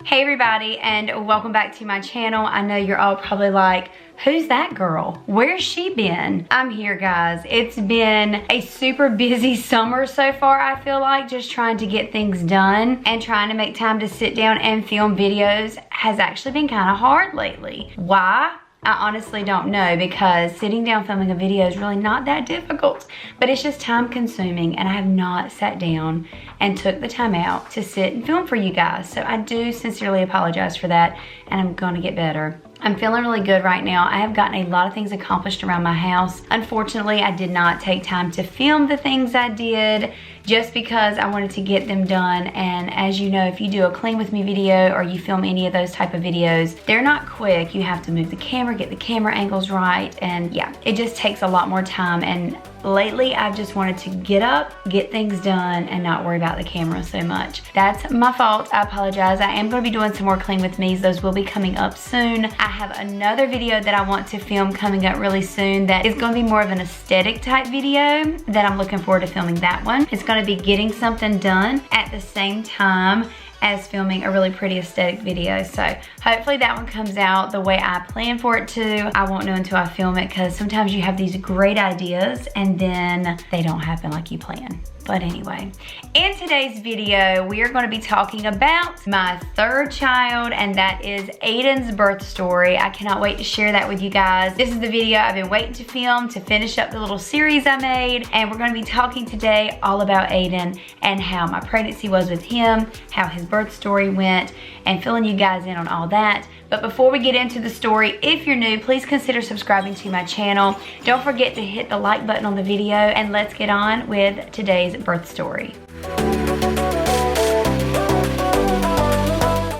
Hey everybody, and welcome back to my channel. I know you're all probably like, who's that girl? Where's she been? I'm here, guys. It's been a super busy summer so far, I feel like. Just trying to get things done and trying to make time to sit down and film videos has actually been kind of hard lately. Why? I honestly don't know, because sitting down filming a video is really not that difficult, but it's just time consuming, and I have not sat down and took the time out to sit and film for you guys. So I do sincerely apologize for that, and I'm gonna get better. I'm feeling really good right now. I have gotten a lot of things accomplished around my house. Unfortunately, I did not take time to film the things I did just because I wanted to get them done. And as you know, if you do a clean with me video or you film any of those type of videos, they're not quick. You have to move the camera, get the camera angles right, and yeah, it just takes a lot more time. And lately, I've just wanted to get up, get things done, and not worry about the camera so much. That's my fault. I apologize. I am going to be doing some more clean with me's. Those will be coming up soon. I have another video that I want to film coming up really soon that is going to be more of an aesthetic type video that I'm looking forward to filming that one. It's going to be getting something done at the same time as filming a really pretty aesthetic video. So hopefully that one comes out the way I plan for it to. I won't know until I film it, because sometimes you have these great ideas and then they don't happen like you plan. But anyway, in today's video, we are going to be talking about my third child, and that is Ayden's birth story. I cannot wait to share that with you guys. This is the video I've been waiting to film to finish up the little series I made, and we're going to be talking today all about Ayden and how my pregnancy was with him, how his birth story went, and filling you guys in on all that. But before we get into the story, if you're new, please consider subscribing to my channel. Don't forget to hit the like button on the video, and let's get on with today's birth story.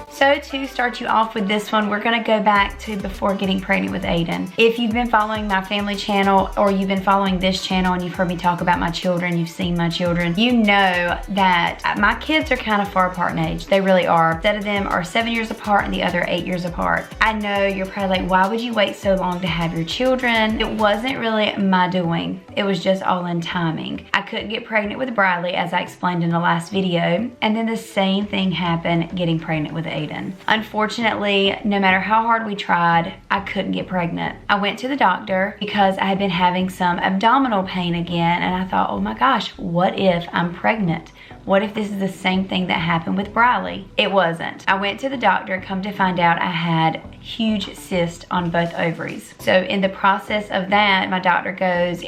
So to start you off with this one, we're gonna go back to before getting pregnant with Ayden. If you've been following my family channel, or you've been following this channel and you've heard me talk about my children, you've seen my children, you know that my kids are kind of far apart in age. They really are. Set of them are 7 years apart and the other 8 years apart. I know you're probably like, why would you wait so long to have your children? It wasn't really my doing. It was just all in timing. I couldn't get pregnant with Briley, as I explained in the last video, and then the same thing happened getting pregnant with Ayden. Unfortunately, no matter how hard we tried, I couldn't get pregnant. I went to the doctor because I had been having some abdominal pain again, and I thought, oh my gosh, what if I'm pregnant? What if this is the same thing that happened with Briley? It wasn't. I went to the doctor, come to find out I had huge cyst on both ovaries. So in the process of that, my doctor goes,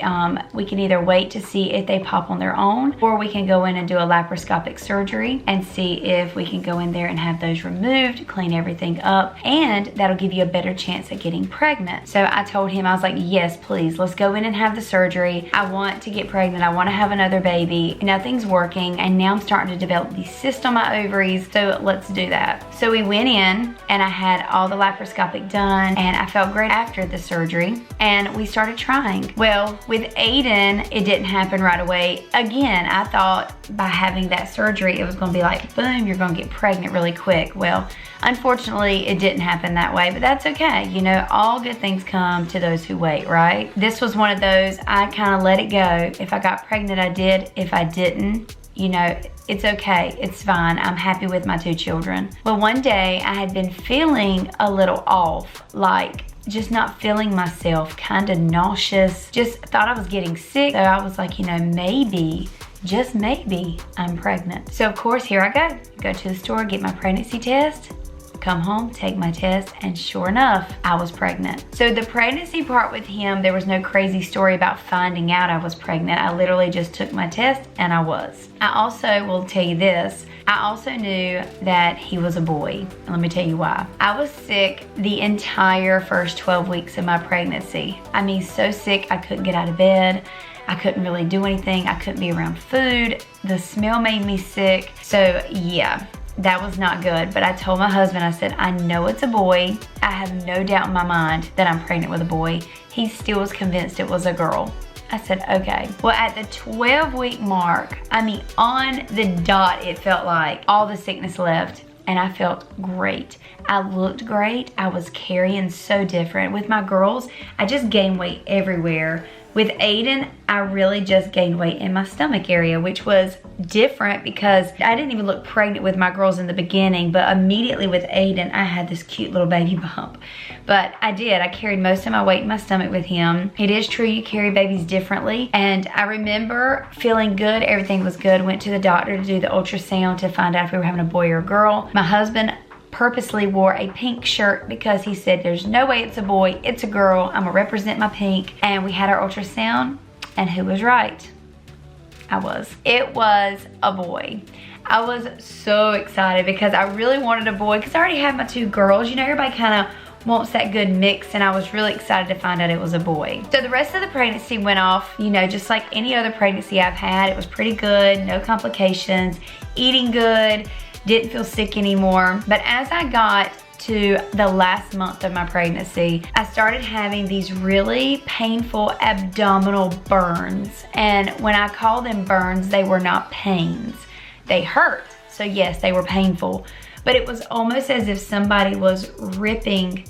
we can either wait to see if they pop on their own, or we can go in and do a laparoscopic surgery and see if we can go in there and have those removed, clean everything up, and that'll give you a better chance at getting pregnant. So I told him, I was like, yes, please, let's go in and have the surgery. I want to get pregnant. I want to have another baby. Nothing's working, and now I'm starting to develop these cysts on my ovaries, so let's do that. So we went in, and I had all the laparoscopic done, and I felt great after the surgery, and we started trying. Well, with Ayden, it didn't happen right away. Again, I thought by having that surgery, it was gonna be like, boom, you're gonna get pregnant really quick. Well, unfortunately, it didn't happen that way, but that's okay. You know, all good things come to those who wait, right? This was one of those, I kind of let it go. If I got pregnant, I did. If I didn't, you know, it's okay, it's fine. I'm happy with my 2 children. Well, one day I had been feeling a little off, like just not feeling myself, kind of nauseous, just thought I was getting sick. So I was like, you know, maybe, just maybe, I'm pregnant. So of course, here I go to the store, get my pregnancy test, come home, take my test, and sure enough, I was pregnant. So the pregnancy part with him, there was no crazy story about finding out I was pregnant. I literally just took my test and I was. I also will tell you this, I also knew that he was a boy. And let me tell you why. I was sick the entire first 12 weeks of my pregnancy. I mean, so sick I couldn't get out of bed. I couldn't really do anything. I couldn't be around food. The smell made me sick. So yeah, that was not good. But I told my husband, I said, I know it's a boy. I have no doubt in my mind that I'm pregnant with a boy. He still was convinced it was a girl. I said, okay. Well, at the 12-week mark, I mean, on the dot, it felt like all the sickness left, and I felt great. I looked great. I was carrying so different. With my girls, I just gained weight everywhere. With Ayden, I really just gained weight in my stomach area, which was different because I didn't even look pregnant with my girls in the beginning, but immediately with Ayden, I had this cute little baby bump. But I did, I carried most of my weight in my stomach with him. It is true you carry babies differently. And I remember feeling good, everything was good. Went to the doctor to do the ultrasound to find out if we were having a boy or a girl. My husband purposely wore a pink shirt because he said there's no way it's a boy, it's a girl. I'm gonna represent my pink. And we had our ultrasound, and who was right? I was. It was a boy. I was so excited because I really wanted a boy because I already had my 2 girls. You know, everybody kind of wants that good mix, and I was really excited to find out it was a boy. So the rest of the pregnancy went off, you know, just like any other pregnancy I've had. It was pretty good, no complications, eating good, didn't feel sick anymore. But as I got to the last month of my pregnancy, I started having these really painful abdominal burns. And when I call them burns, they were not pains. They hurt. So yes, they were painful. But it was almost as if somebody was ripping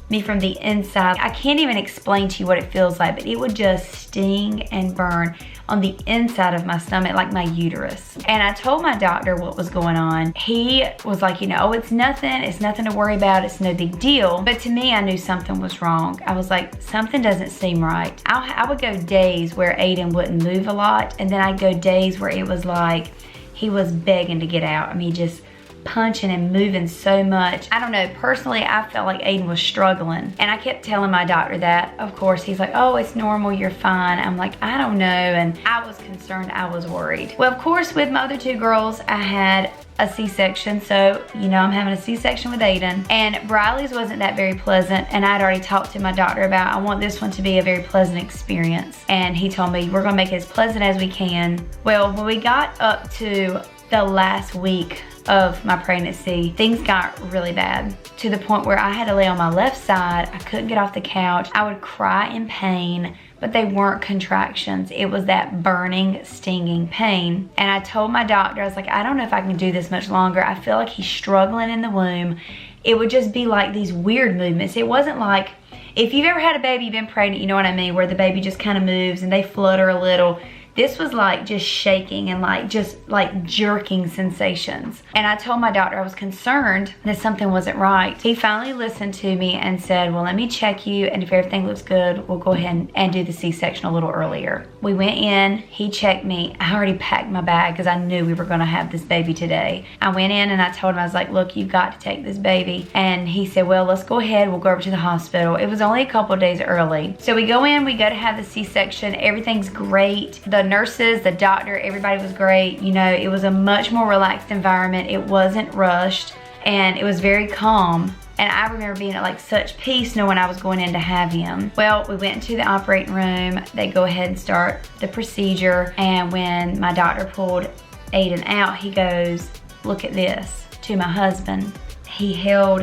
me from the inside. I can't even explain to you what it feels like, but it would just sting and burn on the inside of my stomach, like my uterus. And I told my doctor what was going on. He was like, you know, oh, it's nothing to worry about, it's no big deal. But to me, I knew something was wrong. I was like, something doesn't seem right. I would go days where Ayden wouldn't move a lot, and then I'd go days where it was like he was begging to get out. I mean, just punching and moving so much. I don't know, personally, I felt like Ayden was struggling. And I kept telling my doctor that. Of course, he's like, oh, it's normal, you're fine. I'm like, I don't know. And I was concerned, I was worried. Well, of course, with my other 2 girls, I had a C-section. So, you know, I'm having a C-section with Ayden. And Briley's wasn't that very pleasant. And I'd already talked to my doctor about, I want this one to be a very pleasant experience. And he told me, we're gonna make it as pleasant as we can. Well, when we got up to the last week of my pregnancy, things got really bad to the point where I had to lay on my left side. I couldn't get off the couch. I would cry in pain, but they weren't contractions. It was that burning, stinging pain. And I told my doctor, I was like, I don't know if I can do this much longer. I feel like he's struggling in the womb. It would just be like these weird movements. It wasn't like, if you've ever had a baby, you've been pregnant, you know what I mean, where the baby just kind of moves and they flutter a little. This was like just shaking and like just like jerking sensations. And I told my doctor I was concerned that something wasn't right. He finally listened to me and said, well, let me check you, and if everything looks good, we'll go ahead and do the C-section a little earlier. We went in, he checked me. I already packed my bag because I knew we were gonna have this baby today. I went in and I told him, I was like, look, you've got to take this baby. And he said, well, let's go ahead, we'll go over to the hospital. It was only a couple of days early. So we go in, we go to have the C-section, everything's great. The nurses, the doctor, everybody was great. You know, it was a much more relaxed environment. It wasn't rushed, and it was very calm. And I remember being at like such peace knowing I was going in to have him. Well, we went into the operating room. They go ahead and start the procedure. And when my doctor pulled Ayden out, he goes, look at this, to my husband. He held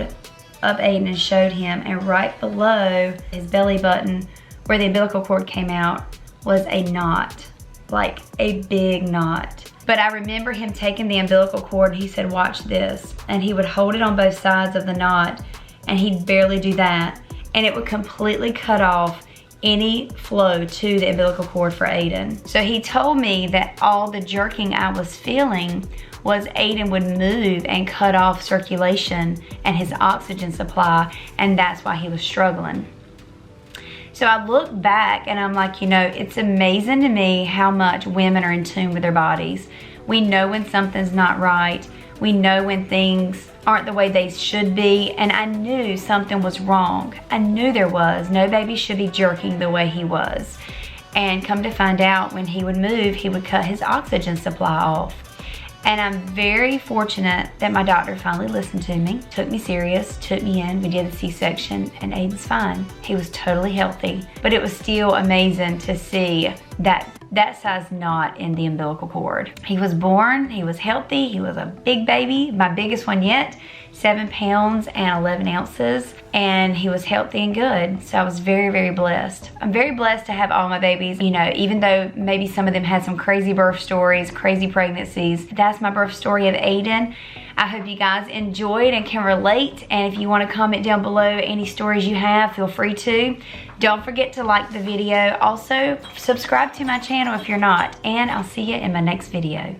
up Ayden and showed him, and right below his belly button, where the umbilical cord came out, was a knot. Like a big knot. But I remember him taking the umbilical cord, and he said, watch this. And he would hold it on both sides of the knot, and he'd barely do that. And it would completely cut off any flow to the umbilical cord for Ayden. So he told me that all the jerking I was feeling was Ayden would move and cut off circulation and his oxygen supply, and that's why he was struggling. So I look back and I'm like, you know, it's amazing to me how much women are in tune with their bodies. We know when something's not right. We know when things aren't the way they should be. And I knew something was wrong. I knew there was. No baby should be jerking the way he was. And come to find out, when he would move, he would cut his oxygen supply off. And I'm very fortunate that my doctor finally listened to me, took me serious, took me in, we did the C-section, and Ayden's fine. He was totally healthy. But it was still amazing to see that size knot in the umbilical cord. He was born, he was healthy, he was a big baby, my biggest one yet. 7 pounds and 11 ounces, and he was healthy and good. So I was very, very blessed. I'm very blessed to have all my babies, you know, even though maybe some of them had some crazy birth stories, crazy pregnancies. That's my birth story of Ayden. I hope you guys enjoyed and can relate. And if you want to comment down below any stories you have, feel free to. Don't forget to like the video. Also, subscribe to my channel if you're not. And I'll see you in my next video.